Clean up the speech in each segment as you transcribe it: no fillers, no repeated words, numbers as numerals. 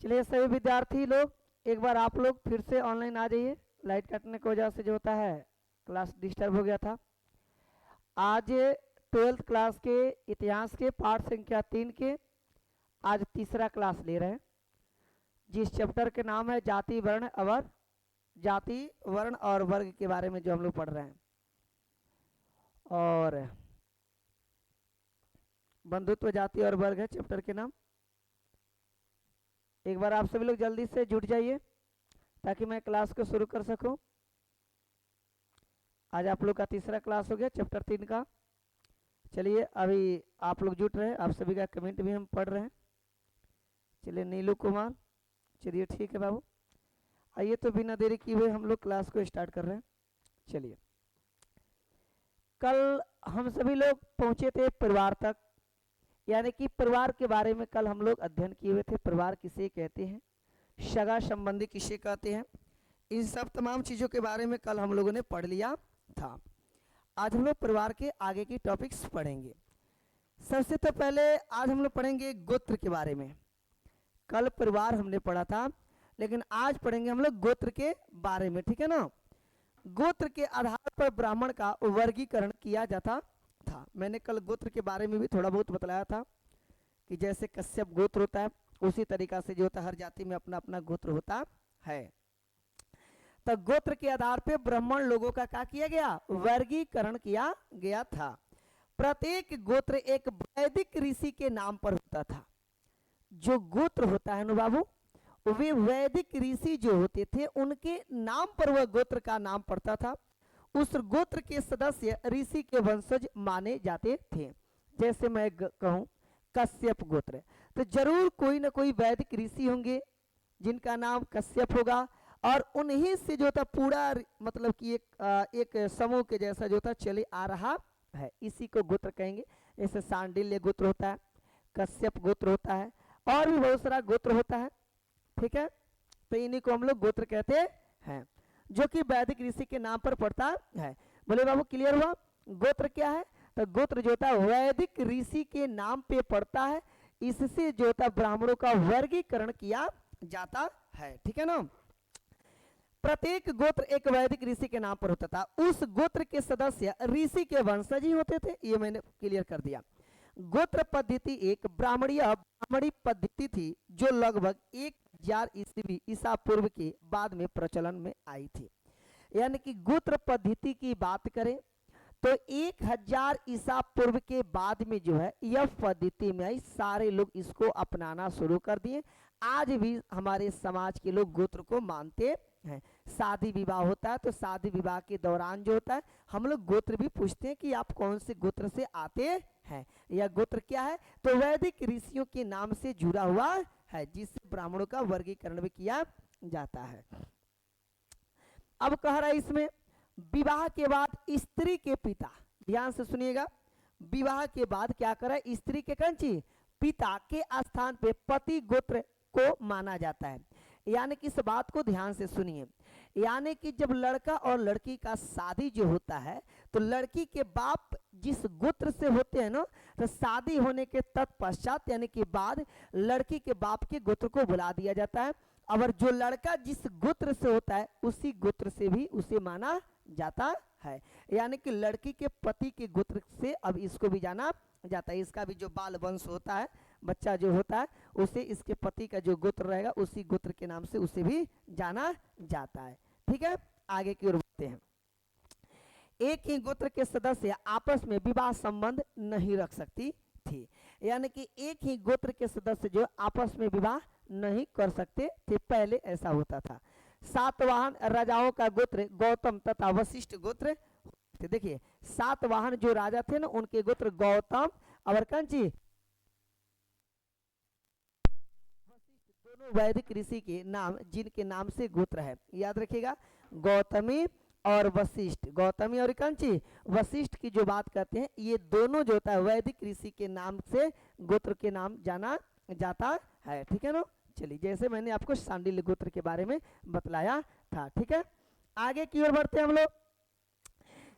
चलिए सभी विद्यार्थी लोग एक बार आप लोग फिर से ऑनलाइन आ जाइए। लाइट कटने की वजह से जो होता है क्लास डिस्टर्ब हो गया था। आज 12th क्लास के इतिहास के पाठ संख्या 3 के आज तीसरा क्लास ले रहे हैं, जिस चैप्टर के नाम है जाति वर्ण और वर्ग के बारे में जो हम लोग पढ़ रहे हैं। और बंधुत्व जाति और वर्ग है चैप्टर के नाम। एक बार आप सभी लोग जल्दी से जुट जाइए ताकि मैं क्लास को शुरू कर सकूं। आज आप लोग का तीसरा क्लास हो गया चैप्टर 3 का। चलिए अभी आप लोग जुट रहे हैं, आप सभी का कमेंट भी हम पढ़ रहे हैं। चलिए नीलू कुमार, चलिए ठीक है बाबू। आइए तो बिना देरी किए हुए हम लोग क्लास को स्टार्ट कर रहे हैं। चलिए कल हम सभी लोग पहुंचे थे परिवार तक, यानी कि परिवार के बारे में कल हम लोग अध्ययन किए हुए थे। परिवार किसे कहते हैं, सगा संबंधी किसे कहते हैं, इन सब तमाम चीज़ों के बारे में कल हम लोगों ने पढ़ लिया था। आज हम लोग परिवार के आगे की टॉपिक्स पढ़ेंगे। सबसे तो पहले आज हम लोग पढ़ेंगे गोत्र के बारे में। कल परिवार हमने पढ़ा था, लेकिन आज पढ़ेंगे हम लोग गोत्र के बारे में, ठीक है ना। गोत्र के आधार पर ब्राह्मण का वर्गीकरण किया जाता था। मैंने कल गोत्र के बारे में भी थोड़ा बहुत बतलाया था कि जैसे कश्यप गोत्र होता है उसी तरीका से जो होता है हर जाति में अपना अपना गोत्र होता है। तो गोत्र के आधार पर ब्राह्मण लोगों का क्या किया गया, वर्गीकरण किया गया था। प्रत्येक गोत्र एक वैदिक ऋषि के नाम पर होता था। जो गोत्र होता है ना बाबू, वे वैदिक ऋषि जो होते थे उनके नाम पर वह गोत्र का नाम पड़ता था। उस गोत्र के सदस्य ऋषि के वंशज माने जाते थे। जैसे मैं कहूं कश्यप गोत्र, तो जरूर कोई ना कोई वैदिक ऋषि होंगे जिनका नाम कश्यप होगा, और उन्हीं से जो था पूरा मतलब कि एक समूह के जैसा जो था चले आ रहा है, इसी को गोत्र कहेंगे। जैसे सांडिल्य गोत्र होता है, कश्यप गोत्र होता है, और भी बहुत सारा गोत्र होता है, ठीक है। तो इन्हीं को हम लोग गोत्र कहते हैं, जो कि वैदिक ऋषि के नाम पर पड़ता है। बोले बाबू क्लियर हुआ गोत्र क्या है? तो गोत्र जो होता है वैदिक ऋषि के नाम पे पड़ता है। इससे जो होता ब्राह्मणों का वर्गीकरण किया जाता है, ठीक है ना। प्रत्येक गोत्र एक वैदिक ऋषि के नाम पर होता था। उस गोत्र के सदस्य ऋषि के वंशज ही होते थे, ये मैंने क्लियर कर दिया। गोत्र पद्धति एक ब्राह्मणी पद्धति थी जो लगभग 1000 ईसा पूर्व के बाद में प्रचलन में आई थी। यानी कि गोत्र पद्धति की बात करें तो 1000 ईसा पूर्व के बाद में जो है यह पद्धति में आई, सारे लोग इसको अपनाना शुरू कर दिए। आज भी हमारे समाज के लोग गोत्र को मानते हैं। शादी विवाह होता है तो शादी विवाह के दौरान जो होता है हम लोग गोत्र भी पूछते हैं कि आप कौन से गोत्र से आते हैं, यह गोत्र क्या है। तो वैदिक ऋषियों के नाम से जुड़ा हुआ है, जिससे ब्राह्मणों का वर्गीकरण भी किया जाता है। अब कह रहा है इसमें विवाह के बाद स्त्री के पिता, ध्यान से सुनिएगा, विवाह के बाद क्या करे, स्त्री के कंची पिता के स्थान पे पति गोत्र को माना जाता है। यानी कि इस बात को ध्यान से सुनिए, यानी कि जब लड़का और लड़की का शादी जो होता है तो लड़की के बाप जिस गोत्र से होते हैं ना, तो शादी होने के तत्पश्चात यानी कि बाद लड़की के बाप के गोत्र को बुला दिया जाता है। और जो लड़का जिस गोत्र से होता है उसी गोत्र से भी उसे माना जाता है। यानी कि लड़की के पति के गोत्र से अब इसको भी जाना जाता है। इसका भी जो बाल वंश होता है, बच्चा जो होता है, उसे इसके पति का जो गोत्र रहेगा उसी गोत्र के नाम से उसे भी जाना जाता है, ठीक है। आगे की ओर बढ़ते हैं। एक ही गोत्र के सदस्य आपस में विवाह संबंध नहीं रख सकती थी। यानी कि एक ही गोत्र के सदस्य जो आपस में विवाह नहीं कर सकते थे, पहले ऐसा होता था। सातवाहन राजाओं का गोत्र गौतम तथा वशिष्ठ गोत्र थे। देखिए सातवाहन जो राजा थे ना, उनके गोत्र गौतम और कंची वशिष्ठ, दोनों वैदिक ऋषि के नाम जिनके नाम से गोत्र है, याद रखिएगा, गौतमी और वशिष्ठ। गौतमी और कंची वशिष्ठ की जो बात करते हैं, ये दोनों जो होता है वैदिक ऋषि के नाम से गोत्र के नाम जाना जाता है, ठीक है ना। चलिए जैसे मैंने आपको सांडिल्य गोत्र के बारे में बतलाया था, ठीक है। आगे की ओर बढ़ते हैं हम लोग।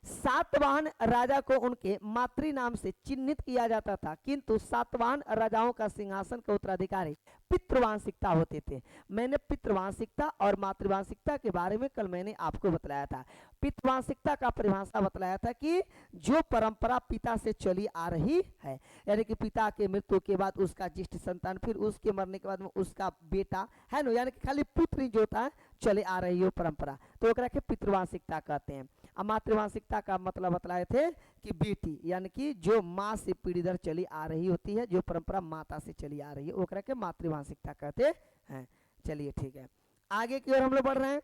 सातवाहन राजा को उनके मातृ नाम से चिन्हित किया जाता था, किंतु सातवाहन राजाओं का सिंहासन का उत्तराधिकारी पितृवांशिकता होते थे। मैंने पितृवांशिकता और मातृवांशिकता के बारे में कल मैंने आपको बतलाया था। पितृवांशिकता का परिभाषा बतलाया था कि जो परंपरा पिता से चली आ रही है, यानी कि पिता के मृत्यु के बाद उसका ज्येष्ठ संतान, फिर उसके मरने के बाद में उसका बेटा है ना, यानी कि खाली पुत्र ही जो होता है चले आ रही हो परंपरा, तो ओकरा के पितृवांशिकता कहते हैं। और मातृवांशिकता का मतलब बतलाए थे कि बेटी, यानी कि जो माँ से पीढ़ी दर चली आ रही होती है, जो परंपरा माता से चली आ रही है, ओकरा के मातृवांशिकता कहते हैं। चलिए ठीक है, आगे की ओर हम लोग बढ़ रहे हैं।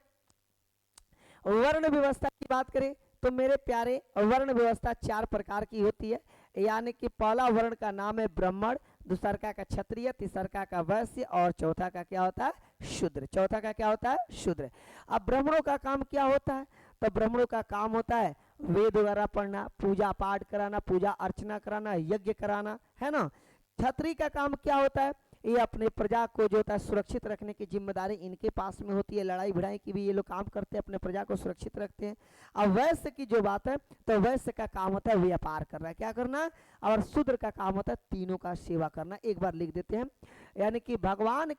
वर्ण व्यवस्था की बात करें तो मेरे प्यारे, वर्ण व्यवस्था 4 प्रकार की होती है, यानी कि पहला वर्ण का नाम है ब्राह्मण, दूसरा का क्षत्रिय, तीसरा का वैश्य और चौथा का क्या होता है, शूद्र। चौथा का क्या होता है, शूद्र। अब ब्राह्मणों का काम क्या होता है, तो ब्राह्मणों का काम होता है वेद वगैरह पढ़ना, पूजा पाठ कराना, पूजा अर्चना कराना, यज्ञ कराना, है ना। क्षत्रिय का काम क्या होता है, ये अपने प्रजा को जो होता है सुरक्षित रखने की जिम्मेदारी इनके पास में होती है, लड़ाई भिड़ाई की भी ये लोग काम करते हैं, अपने प्रजा को सुरक्षित रखते हैं। अब वैश्य की जो बात है, तो वैश्य का काम होता है व्यापार करना, क्या करना, और शूद्र का काम होता है तीनों का सेवा करना। एक बार लिख देते हैं, यानी कि भगवान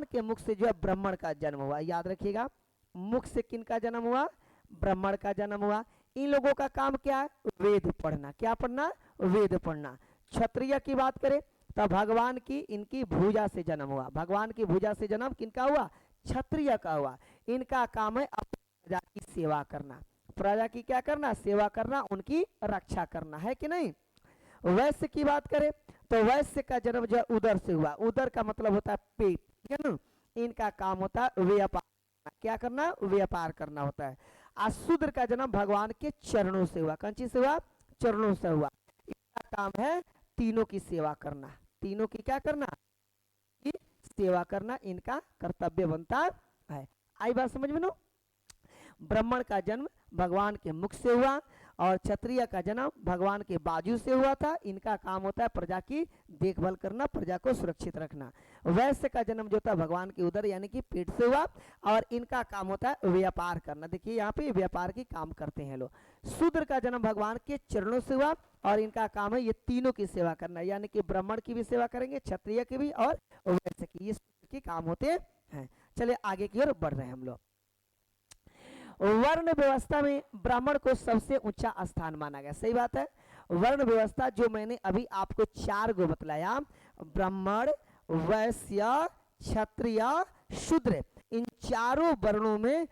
के मुख से जो है ब्राह्मण का जन्म हुआ, याद रखिएगा, मुख से किनका जन्म हुआ, ब्राह्मण का जन्म हुआ। इन लोगों का काम क्या है, वेद पढ़ना, क्या पढ़ना, वेद पढ़ना। क्षत्रिय की बात करें तो भगवान की इनकी भुजा से जन्म हुआ, भगवान की भुजा से जन्म किनका हुआ, क्षत्रिय का हुआ। इनका काम है अपनी प्रजा की सेवा करना, प्रजा की क्या करना, सेवा करना, उनकी रक्षा करना, है कि नहीं। वैश्य की बात करें तो वैश्य का जन्म जो है उदर से हुआ, उदर का मतलब होता है पेट, ठीक है ना। इनका काम होता है व्यापार, क्या करना, व्यापार करना होता है। और शूद्र का जन्म भगवान के चरणों से हुआ, कौन चीज से हुआ, चरणों से हुआ। इनका काम है तीनों की सेवा करना, तीनों की क्या करना, की सेवा करना इनका कर्तव्य बनता है। आई बात समझ में नो। ब्राह्मण का जन्म भगवान के मुख से हुआ और क्षत्रिय का जन्म भगवान के बाजू से हुआ था। इनका काम होता है प्रजा की देखभाल करना, प्रजा को सुरक्षित रखना। वैश्य का जन्म जो था भगवान के उदर यानी कि पेट से हुआ और इनका काम होता है व्यापार करना, देखिए यहाँ पे व्यापार की काम करते हैं लोग। शूद्र का जन्म भगवान के चरणों से हुआ और इनका काम है ये तीनों की सेवा करना, यानी कि ब्राह्मण की भी सेवा करेंगे, क्षत्रिय की भी और वैश्य की, ये के काम होते हैं। चलिए आगे की ओर बढ़ रहे हैं हम लोग। वर्ण व्यवस्था में ब्राह्मण को सबसे ऊंचा स्थान माना गया, सही बात है। वर्ण व्यवस्था जो मैंने अभी आपको 4 गो बतलाया, ब्राह्मण, वैश्य, क्षत्रिय, शूद्र, इन चारों वर्णों में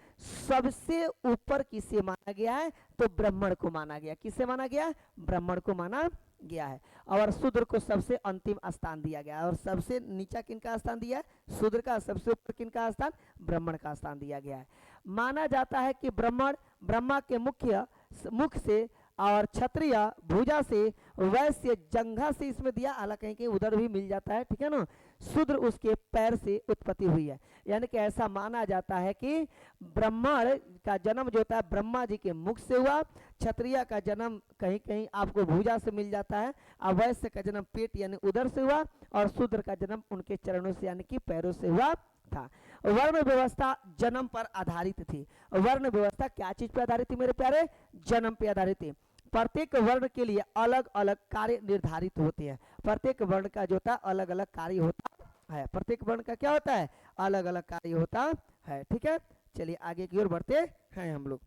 सबसे ऊपर किसे माना गया है, तो ब्राह्मण को माना गया। किसे माना गया, ब्राह्मण को माना गया है। और शूद्र को सबसे अंतिम स्थान दिया गया और सबसे नीचा किनका स्थान दिया है, शूद्र का। सबसे ऊपर किनका स्थान, ब्राह्मण का स्थान दिया गया है। माना जाता है कि ब्राह्मण ब्रह्मा के मुख से और क्षत्रिय भुजा से, वैश्य जंघा से इसमें दिया, हालांकि कहीं कहीं उधर भी मिल जाता है, ठीक है ना। शूद्र उसके पैर से उत्पत्ति हुई है, यानी कि ऐसा माना जाता है कि ब्राह्मण का जन्म जो होता है ब्रह्मा जी के मुख से हुआ, क्षत्रिय का जन्म कहीं कहीं आपको भुजा से मिल जाता है, और वैश्य का जन्म पेट यानी उदर से हुआ, और शूद्र का जन्म उनके चरणों से यानी कि पैरों से हुआ था। वर्ण व्यवस्था जन्म पर आधारित थी। वर्ण व्यवस्था क्या चीज पर आधारित थी मेरे प्यारे, जन्म पर आधारित थी। प्रत्येक वर्ण के लिए अलग अलग कार्य निर्धारित होते हैं, प्रत्येक वर्ण का जो होता है अलग अलग कार्य होता है, प्रत्येक वर्ण का क्या होता है, अलग अलग कार्य होता है, ठीक है। चलिए आगे की ओर बढ़ते हैं हम लोग।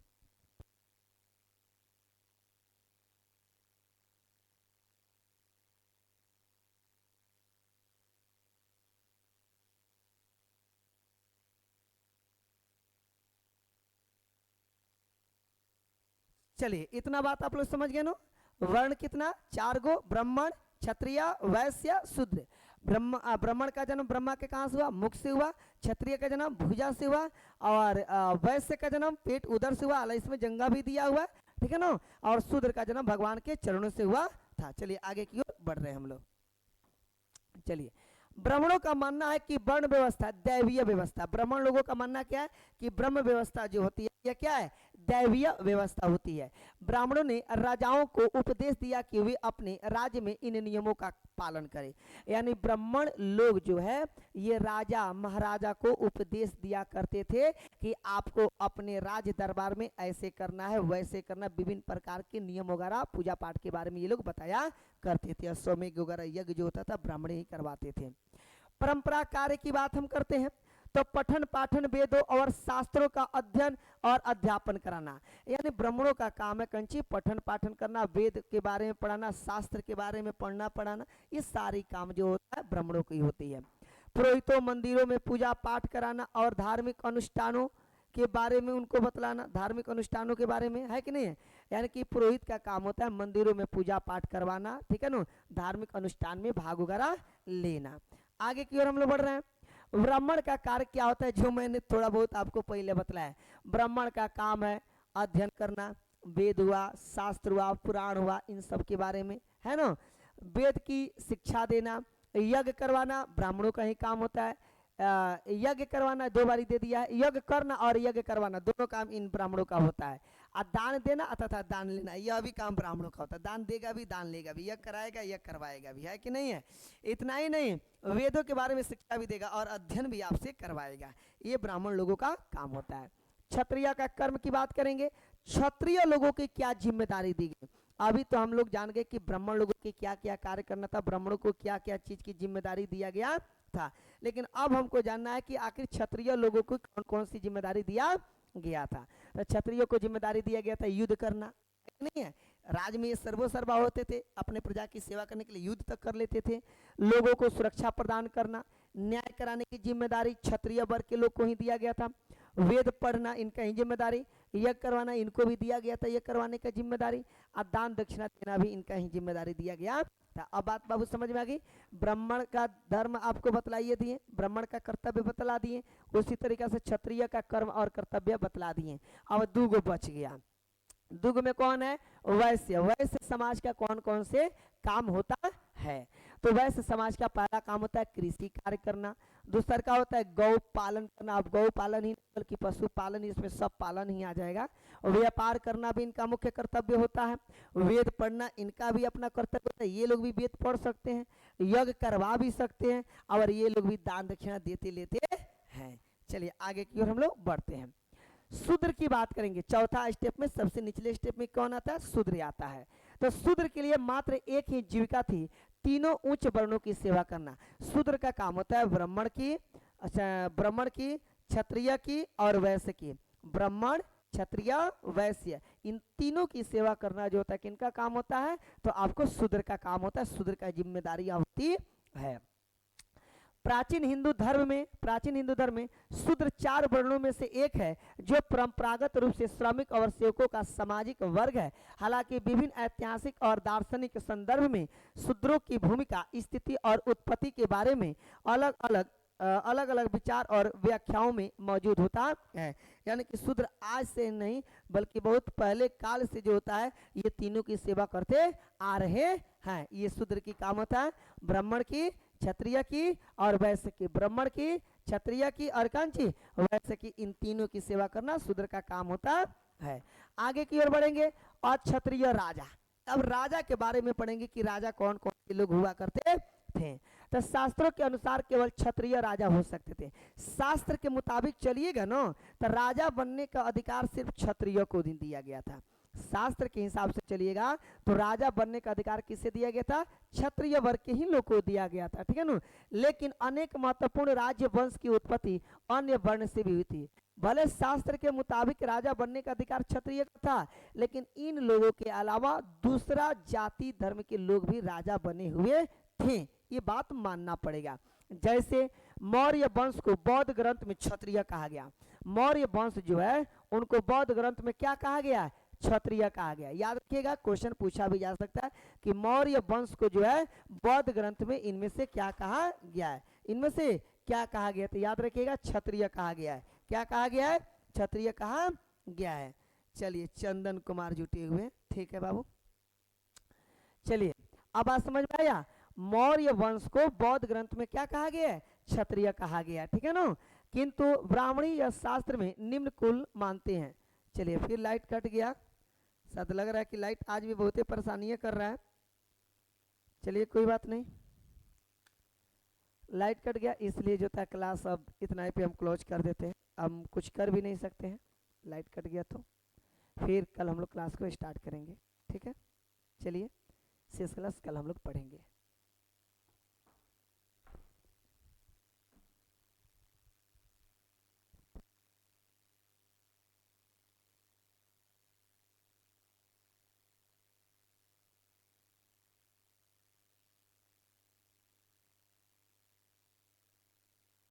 चलिए इतना बात आप लोग समझ गए नो। वर्ण कितना, 4 गो, ब्राह्मण, क्षत्रिय, वैश्य, शूद्र। ब्राह्मण का जन्म ब्रह्मा के कहाँ से हुआ, मुख से हुआ। क्षत्रिय का जन्म भुजा से हुआ और वैश्य का जन्म पेट उदर से हुआ, इसमें जंगा भी दिया हुआ, ठीक है ना। और शूद्र का जन्म भगवान के चरणों से हुआ था। चलिए आगे की ओर बढ़ रहे हैं हम लोग। चलिए ब्राह्मणों का मानना है कि वर्ण व्यवस्था दैवीय व्यवस्था, ब्राह्मण लोगों का मानना क्या है कि ब्रह्म व्यवस्था जो होती है यह क्या है, दैवीय व्यवस्था होती है। ब्राह्मणों ने राजाओं को उपदेश दिया कि वे अपने राज्य में इन नियमों का पालन करें। यानी ब्राह्मण लोग जो है ये राजा महाराजा को उपदेश दिया करते थे कि आपको अपने राज दरबार में ऐसे करना है, वैसे करना, विभिन्न प्रकार के नियम वगैरह पूजा पाठ के बारे में ये लोग बताया करते थे। अश्वमेध वगैरह यज्ञ जो होता था ब्राह्मण ही करवाते थे। परंपरा कार्य की बात हम करते हैं तो पठन पाठन वेदों और शास्त्रों का अध्ययन और अध्यापन कराना, यानी ब्राह्मणों का काम है कंची पठन पाठन करना, वेद के बारे में पढ़ाना, शास्त्र के बारे में पढ़ना पढ़ाना, ये सारी काम जो होता है ब्राह्मणों की होती है। पुरोहितों मंदिरों में पूजा पाठ कराना और धार्मिक अनुष्ठानों के बारे में उनको बतलाना, धार्मिक अनुष्ठानों के बारे में, है कि नहीं है। यानी कि पुरोहित का काम होता है मंदिरों में पूजा पाठ करवाना, ठीक है ना, धार्मिक अनुष्ठान में भाग वगैरह लेना। आगे की ओर हम लोग बढ़ रहे हैं। ब्राह्मण का कार्य क्या होता है, जो मैंने थोड़ा बहुत आपको पहले बतलाया। ब्राह्मण का काम है अध्ययन करना, वेद हुआ, शास्त्र हुआ, पुराण हुआ, इन सब के बारे में, है ना। वेद की शिक्षा देना, यज्ञ करवाना ब्राह्मणों का ही काम होता है। यज्ञ करवाना दो बारी दे दिया है, यज्ञ करना और यज्ञ करवाना दोनों काम इन ब्राह्मणों का होता है। और दान देना तथा दान लेना यह भी काम ब्राह्मणों का होता है। दान देगा भी, दान लेगा भी, यज्ञ कराएगा, यज्ञ करवाएगा भी, है कि नहीं है। इतना ही नहीं, वेदों के बारे में शिक्षा भी देगा और अध्ययन भी आपसे करवाएगा, ये ब्राह्मण लोगों का काम होता है। क्षत्रिय का कर्म की बात करेंगे। क्षत्रिय लोगों की क्या जिम्मेदारी दी गई। अभी तो हम लोग जान गए कि ब्राह्मण लोगों के क्या क्या कार्य करना था, ब्राह्मणों को क्या क्या चीज की जिम्मेदारी दिया गया था। लेकिन अब हमको जानना है कि आखिर क्षत्रिय लोगों को कौन कौन सी जिम्मेदारी दिया गया था। तो क्षत्रियों को जिम्मेदारी दिया गया था युद्ध करना, नहीं है। राज में ये सर्वोसर्वा होते थे, अपने प्रजा की सेवा करने के लिए युद्ध तक कर लेते थे। लोगों को सुरक्षा प्रदान करना, न्याय कराने की जिम्मेदारी क्षत्रिय वर्ग के लोग को ही दिया गया था। वेद पढ़ना इनका ही जिम्मेदारी, यज्ञ करवाना इनको भी दिया गया था, यज्ञ करवाने का जिम्मेदारी, और दान दक्षिणा देना भी इनका ही जिम्मेदारी दिया गया था। अब बात बाबू समझ में आ गई। ब्राह्मण का धर्म आपको बतलाइए दिए, ब्राह्मण का कर्तव्य बतला दिए, उसी तरीके से क्षत्रिय का कर्म और कर्तव्य बतला दिए। अब दूगो बच गया। दुग में कौन है, वैश्य। वैश्य समाज का कौन कौन से काम होता है। तो वैश्य समाज का पहला काम होता है कृषि कार्य करना, दूसरा का होता है गौ पालन करना। अब गौ पालन ही बल्कि पशु पालन, इसमें सब पालन ही आ जाएगा। व्यापार करना भी इनका मुख्य कर्तव्य होता है। वेद पढ़ना इनका भी अपना कर्तव्य होता है, ये लोग भी वेद पढ़ सकते हैं, यज्ञ करवा भी सकते हैं, और ये लोग भी दान दक्षिणा देते लेते हैं। चलिए आगे की ओर हम लोग बढ़ते हैं। शूद्र की बात करेंगे। चौथा स्टेप में, सबसे निचले स्टेप में कौन आता है, शूद्र आता है। तो शूद्र के लिए मात्र एक ही जीविका थी, तीनों उच्च वर्णों की सेवा करना। शूद्र का काम होता है ब्राह्मण की, ब्राह्मण की, क्षत्रिय की और वैश्य की। ब्राह्मण, क्षत्रिय, वैश्य, इन तीनों की सेवा करना जो होता है किनका काम होता है, तो आपको शूद्र का काम होता है, शूद्र का जिम्मेदारी होती है। प्राचीन हिंदू धर्म में शूद्र 4 वर्णों में से एक है, जो परंपरागत रूप से श्रमिक और सेवकों का सामाजिक वर्ग है। हालांकि विभिन्न ऐतिहासिक और दार्शनिक संदर्भ में शूद्रों की भूमिका, स्थिति और उत्पत्ति के बारे में अलग अलग विचार और व्याख्याओं में मौजूद होता है। यानी कि शूद्र आज से नहीं बल्कि बहुत पहले काल से जो होता है ये तीनों की सेवा करते आ रहे हैं। ये शूद्र की काम होता है, ब्राह्मण की, क्षत्रिय की और वैश्य की। ब्राह्मण की, क्षत्रिय की और कांची वैश्य की, इन तीनों की सेवा करना शूद्र का काम होता है। आगे की ओर बढ़ेंगे। और क्षत्रिय राजा, अब राजा के बारे में पढ़ेंगे कि राजा कौन कौन से लोग हुआ करते थे। तो शास्त्रों के अनुसार केवल क्षत्रिय राजा हो सकते थे। शास्त्र के मुताबिक चलिएगा ना, तो राजा बनने का अधिकार सिर्फ क्षत्रिय को दिया गया था। शास्त्र के हिसाब से चलिएगा तो राजा बनने का अधिकार किसे दिया गया था, क्षत्रिय वर्ग के ही लोग को दिया गया था, ठीक है ना। लेकिन अनेक महत्वपूर्ण राज्य वंश की उत्पत्ति अन्य वर्ण से भी हुई थी। भले शास्त्र के मुताबिक राजा बनने का अधिकार क्षत्रिय का था, लेकिन इन लोगों के अलावा दूसरा जाति धर्म के लोग भी राजा बने हुए थे, ये बात मानना पड़ेगा। जैसे मौर्य वंश को बौद्ध ग्रंथ में क्षत्रिय कहा गया। मौर्य वंश जो है उनको बौद्ध ग्रंथ में क्या कहा गया, क्षत्रिय कहा गया। याद रखिएगा, क्वेश्चन पूछा भी जा सकता है कि मौर्य वंश को जो है बौद्ध ग्रंथ में इनमें से क्या कहा गया है, इनमें से क्या कहा गया, तो याद रखिएगा क्षत्रिय कहा गया है। क्या कहा गया है, क्षत्रिय कहा गया है। चलिए चंदन कुमार जुटे हुए, ठीक है बाबू। चलिए अब बात समझ में आया। मौर्य वंश को बौद्ध ग्रंथ में क्या कहा गया है, क्षत्रिय कहा गया, ठीक है ना। किंतु ब्राह्मणी या शास्त्र में निम्न कुल मानते हैं, चलिए फिर लाइट कट गया, शायद लग रहा है कि लाइट आज भी बहुत ही परेशानियाँ कर रहा है। चलिए कोई बात नहीं, लाइट कट गया इसलिए जो था क्लास अब इतना ही पे हम क्लोज कर देते हैं। हम कुछ कर भी नहीं सकते हैं, लाइट कट गया तो फिर कल हम लोग क्लास को स्टार्ट करेंगे। ठीक है, चलिए शेष क्लास कल हम लोग पढ़ेंगे।